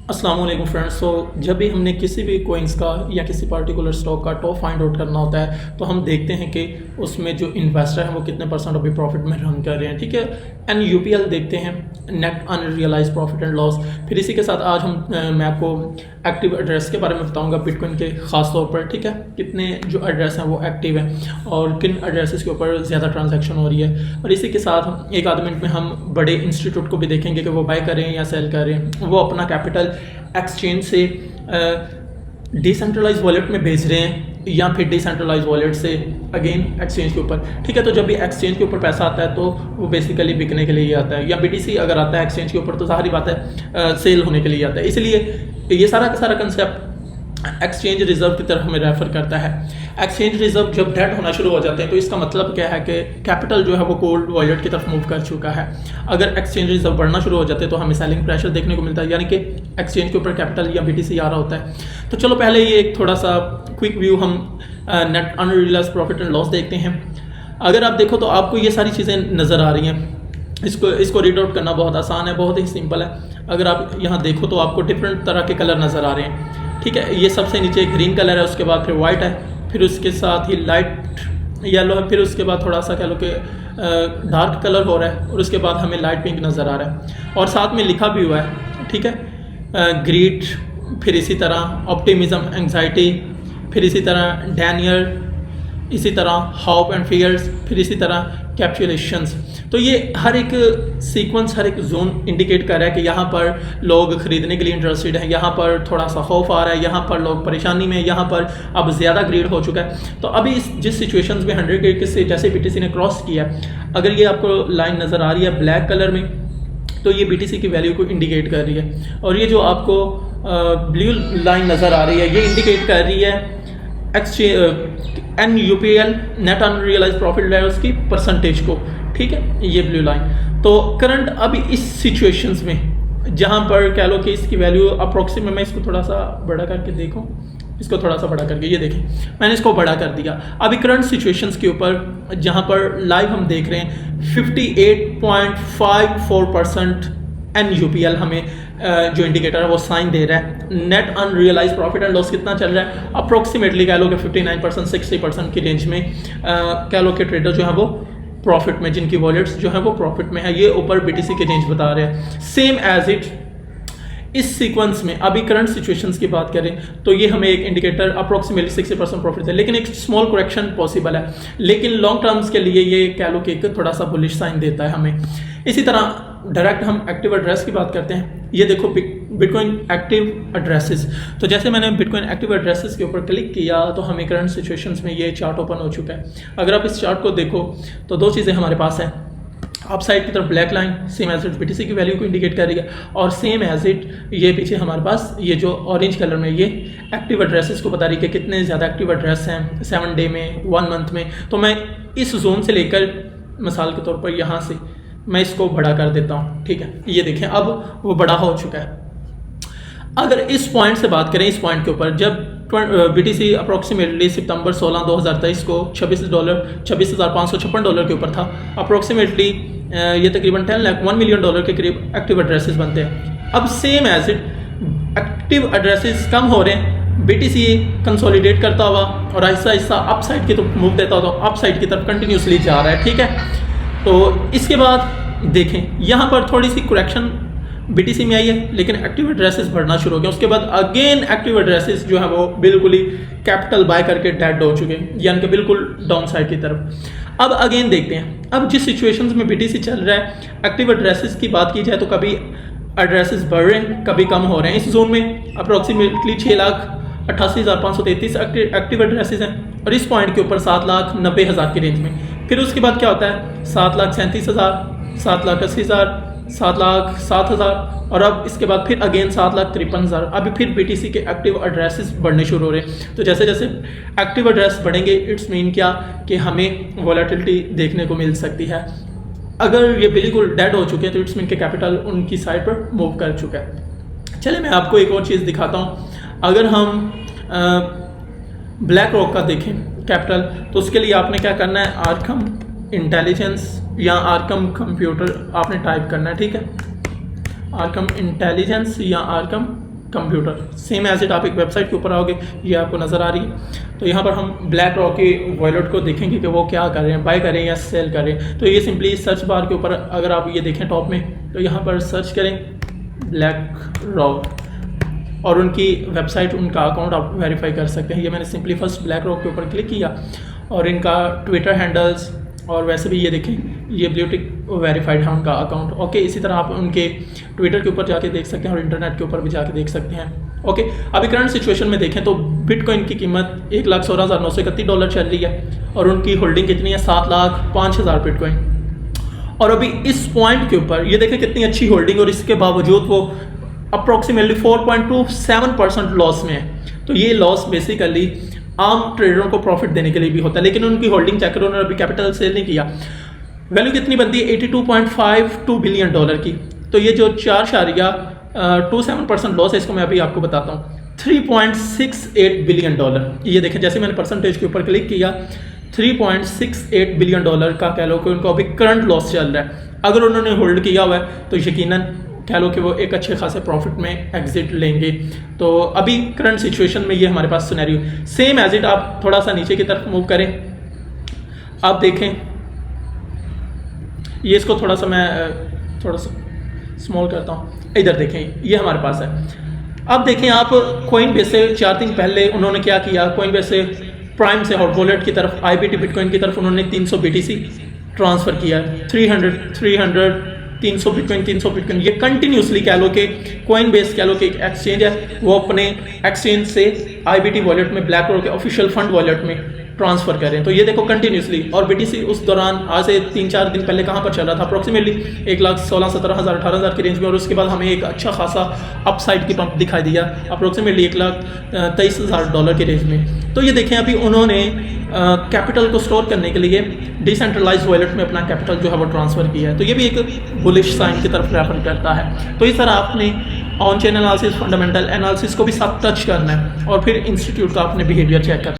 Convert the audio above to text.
अस्सलाम वालेकुम फ्रेंड्स। सो जब भी हमने किसी भी कोइंस का या किसी पार्टिकुलर स्टॉक का टॉप फाइंड आउट करना होता है तो हम देखते हैं कि उसमें जो इन्वेस्टर हैं वो कितने परसेंट अभी प्रॉफिट में रन कर रहे हैं। ठीक है, NUPL देखते हैं, net unrealise profit and loss. फिर इसी के साथ आज मैं आपको एक्टिव एड्रेस के बारे में बताऊंगा बिटकॉइन के ख़ास तौर पर। ठीक है, कितने जो एड्रेस हैं वो एक्टिव हैं और किन एड्रेसेस के ऊपर ज़्यादा ट्रांजैक्शन हो रही है। और इसी के साथ एक आध मिनट में हम बड़े इंस्टीट्यूट को भी देखेंगे कि वो बाय कर रहे हैं या सेल कर रहे हैं, वो अपना कैपिटल एक्सचेंज से डिसेंट्रलाइज वॉलेट में भेज रहे हैं या फिर डिसेंट्रलाइज वॉलेट से अगेन एक्सचेंज के ऊपर। ठीक है, तो जब भी एक्सचेंज के ऊपर पैसा आता है तो वो बेसिकली बिकने के लिए ही आता है, या BTC अगर आता है एक्सचेंज के ऊपर तो सारी बात है सेल होने के लिए आता है। इसलिए ये सारा का सारा कंसेप्ट एक्सचेंज रिजर्व की तरफ हमें रेफर करता है। एक्सचेंज रिजर्व जब डेड होना शुरू हो जाते हैं तो इसका मतलब क्या है कि कैपिटल जो है वो कोल्ड वॉलेट की तरफ मूव कर चुका है। अगर एक्सचेंज रिजर्व बढ़ना शुरू हो जाते हैं तो हमें सेलिंग प्रेशर देखने को मिलता है, यानी कि एक्सचेंज के ऊपर कैपिटल या BTC आ रहा होता है। तो चलो पहले ये एक थोड़ा सा क्विक व्यू हम net unrealised profit and loss देखते हैं। अगर आप देखो तो आपको ये सारी चीज़ें नज़र आ रही हैं। इसको रीड आउट करना बहुत आसान है, बहुत ही सिंपल है। अगर आप यहाँ देखो तो आपको डिफरेंट तरह के कलर नज़र आ रहे हैं। ठीक है, ये सबसे नीचे ग्रीन कलर है, उसके बाद फिर वाइट है, फिर उसके साथ ही लाइट येलो है, फिर उसके बाद थोड़ा सा कह लो कि डार्क कलर हो रहा है, और उसके बाद हमें लाइट पिंक नज़र आ रहा है और साथ में लिखा भी हुआ है। ठीक है, ग्रीड, फिर इसी तरह ऑप्टिमिज्म, एंग्जाइटी, फिर इसी तरह डैनियर, इसी तरह होप एंड फियर्स, फिर इसी तरह कैप्चुलेशंस। तो ये हर एक सीक्वेंस, हर एक जोन इंडिकेट कर रहा है कि यहाँ पर लोग खरीदने के लिए इंटरेस्टेड हैं, यहाँ पर थोड़ा सा खौफ आ रहा है, यहाँ पर लोग परेशानी में, यहाँ पर अब ज़्यादा ग्रीड हो चुका है। तो अभी जिस सिचुएशंस में 100 के से जैसे BTC ने क्रॉस किया, अगर ये आपको लाइन नज़र आ रही है ब्लैक कलर में तो ये BTC की वैल्यू को इंडिकेट कर रही है, और ये जो आपको ब्लू लाइन नज़र आ रही है ये इंडिकेट कर रही है NUPL net unrealise profit levels की परसेंटेज को। ठीक है, ये ब्लू लाइन। तो करंट अभी इस सिचुएशंस में जहां पर कह लो कि इसकी वैल्यू अप्रोक्सीमेट, मैं इसको थोड़ा सा बड़ा करके देखूं, इसको थोड़ा सा बड़ा करके, ये देखें मैंने इसको बड़ा कर दिया। अभी करंट सिचुएशंस के ऊपर जहां पर लाइव हम देख रहे हैं 58.54% NUPL हमें जो इंडिकेटर है वो साइन दे रहा है। Net unrealise profit and loss कितना चल रहा है, अप्रोक्सीमेटली कह लो कि 59% 60% की रेंज में कह लो कि ट्रेडर जो है वो प्रॉफिट में, जिनकी वॉलेट्स जो है वो प्रॉफिट में है, ये ऊपर BTC की रेंज बता रहे हैं। सेम एज इट इस सीक्वेंस में अभी करंट सिचुएशंस की बात करें तो ये हमें एक इंडिकेटर अप्रोक्सीमेटली 60% प्रॉफिट है, लेकिन एक स्मॉल करेक्शन पॉसिबल है, लेकिन लॉन्ग टर्म्स के लिए ये कह लो कि एक थोड़ा सा बुलिश साइन देता है हमें। इसी तरह डायरेक्ट हम एक्टिव एड्रेस की बात करते हैं। ये देखो बिटकॉइन एक्टिव एड्रेसेस। तो जैसे मैंने बिटकॉइन एक्टिव एड्रेसेस के ऊपर क्लिक किया तो हमें करंट सिचुएशंस में ये चार्ट ओपन हो चुका है। अगर आप इस चार्ट को देखो तो दो चीज़ें हमारे पास हैं। अप साइड की तरफ black line same as it BTC की वैल्यू को इंडिकेट कर रही है, और सेम एज इट ये पीछे हमारे पास ये जो ऑरेंज कलर में ये एक्टिव एड्रेसेस को बता रही है कि कितने ज़्यादा एक्टिव एड्रेस हैं 7 डे में, 1 मंथ में। तो मैं इस जोन से लेकर मिसाल के तौर पर यहाँ से मैं इसको बड़ा कर देता हूँ। ठीक है, ये देखें अब वो बड़ा हो चुका है। अगर इस पॉइंट से बात करें, इस पॉइंट के ऊपर जब BTC अप्रोक्सीमेटली सितंबर 16 2023 को $26,556 के ऊपर था, अप्रोक्सीमेटली ये तकरीबन 1 मिलियन डॉलर के करीब एक्टिव एड्रेसेस बनते हैं। अब same as it active addresses कम हो रहे हैं, BTC कंसोलिडेट करता हुआ और आहिस्ता आहिस्ता अप साइड की तरफ मूव देता हुआ अप साइड की तरफ कंटिन्यूसली जा रहा है। ठीक है, तो इसके बाद देखें यहाँ पर थोड़ी सी करेक्शन BTC में आई है, लेकिन एक्टिव एड्रेसेस बढ़ना शुरू हो गया। उसके बाद अगेन एक्टिव एड्रेसेस जो है वो बिल्कुल ही कैपिटल बाय करके डेड हो चुके हैं, यानी कि बिल्कुल डाउन साइड की तरफ। अब अगेन देखते हैं, अब जिस सिचुएशंस में BTC चल रहा है, एक्टिव एड्रेसेस की बात की जाए तो कभी एड्रेसेस बढ़ रहे हैं, कभी कम हो रहे हैं। इस जोन में अप्रोक्सीमेटली 6,88,533 एक्टिव एड्रेसेस हैं, और इस पॉइंट के ऊपर 7,90,000 की रेंज में। फिर उसके बाद क्या होता है 7,37,000, 7,80,000, 7,07,000, और अब इसके बाद फिर अगेन 7,53,000। अभी फिर BTC के एक्टिव एड्रेसेस बढ़ने शुरू हो रहे हैं। तो जैसे जैसे एक्टिव एड्रेस बढ़ेंगे इट्स मीन क्या कि हमें वॉलेटिलिटी देखने को मिल सकती है। अगर ये बिल्कुल डेड हो चुके हैं तो इट्स मीन के कैपिटल उनकी साइड पर मूव कर चुका है। चलिए मैं आपको एक और चीज़ दिखाता हूँ। अगर हम ब्लैक रॉक का देखें कैपिटल, तो उसके लिए आपने क्या करना है, आर्कम इंटेलिजेंस या आर्कम कंप्यूटर आपने टाइप करना है। ठीक है, आर्कम इंटेलिजेंस या Arkham computer. Same as it आप एक वेबसाइट के ऊपर आओगे, ये आपको नज़र आ रही है। तो यहाँ पर हम ब्लैक रॉक के वॉलेट को देखेंगे कि वो क्या कर रहे हैं, बाय कर रहे हैं या सेल कर रहे हैं। तो ये सिंपली सर्च बार के ऊपर अगर आप ये देखें टॉप में, तो यहाँ पर सर्च करें ब्लैक रॉक और उनकी वेबसाइट, उनका अकाउंट आप वेरीफाई कर सकते हैं। ये मैंने सिंपली फर्स्ट ब्लैक रॉक के ऊपर क्लिक किया और इनका ट्विटर हैंडल्स और वैसे भी ये देखें ये ब्लू टिक वेरीफाइड है उनका अकाउंट। ओके, इसी तरह आप उनके ट्विटर के ऊपर जाके देख सकते हैं और इंटरनेट के ऊपर भी जाके देख सकते हैं। ओके, अभी करंट सिचुएशन में देखें तो बिटकॉइन की कीमत $1,16,931 चल रही है और उनकी होल्डिंग कितनी है 7,05,000 बिटकॉइन। और अभी इस पॉइंट के ऊपर ये देखें कितनी अच्छी होल्डिंग और इसके बावजूद वो अप्रॉक्सीमेटली 4.27% लॉस में है। तो ये लॉस बेसिकली आम ट्रेडरों को प्रॉफिट देने के लिए भी होता है, लेकिन उनकी होल्डिंग चेक करो, उन्होंने अभी कैपिटल सेल नहीं किया। वैल्यू कितनी बनती है $82.52 बिलियन की। तो ये जो 4.27% लॉस है, इसको मैं अभी आपको बताता हूँ। $3.68 बिलियन, ये देखें जैसे मैंने परसेंटेज के ऊपर क्लिक किया, $3.68 बिलियन का कह लो कि उनको अभी करंट लॉस चल रहा है। अगर उन्होंने होल्ड किया हुआ है तो यकीनन कह लो कि वो एक अच्छे खासे प्रॉफिट में एग्जिट लेंगे। तो अभी करंट सिचुएशन में ये हमारे पास सिनेरियो सेम एज इट। आप थोड़ा सा नीचे की तरफ मूव करें, आप देखें ये, इसको थोड़ा सा मैं थोड़ा सा स्मॉल करता हूँ, इधर देखें ये हमारे पास है। अब देखें आप कॉइन बेस से 4 दिन पहले उन्होंने क्या किया, कॉइन बेस से प्राइम से हॉट वॉलेट की तरफ IBT बिटकॉइन की तरफ उन्होंने 300 BTC ट्रांसफ़र किया, 300 बिटकॉइन। ये कंटिन्यूसली कह लो कि कॉइन बेस कह लो कि एक एक्सचेंज है, वो अपने एक्सचेंज से IBT वॉलेट में ब्लैक रॉक के ऑफिशियल फंड वॉलेट में ट्रांसफ़र कर रहे हैं। तो ये देखो कंटिन्यूसली। और BTC उस दौरान आज से 3-4 दिन पहले कहाँ पर चल रहा था, अप्रॉक्सीमेटली 1,16,17,000 18,000 की रेंज में। और उसके बाद हमें एक अच्छा खासा अपसाइड की पंप दिखाई दिया अप्रॉक्सीमेटली $1,23,000 की रेंज में। तो ये देखें अभी उन्होंने कैपिटल को स्टोर करने के लिए डिसेंट्रलाइज वॉलेट में अपना कैपिटल जो है वो ट्रांसफ़र किया है। तो ये भी एक बुलिश साइन की तरफ रेफर करता है। तो इस तरह आपने on chain analysis, fundamental analysis को भी साथ टच करना है और फिर इंस्टीट्यूट का आपने बिहेवियर चेक करना है।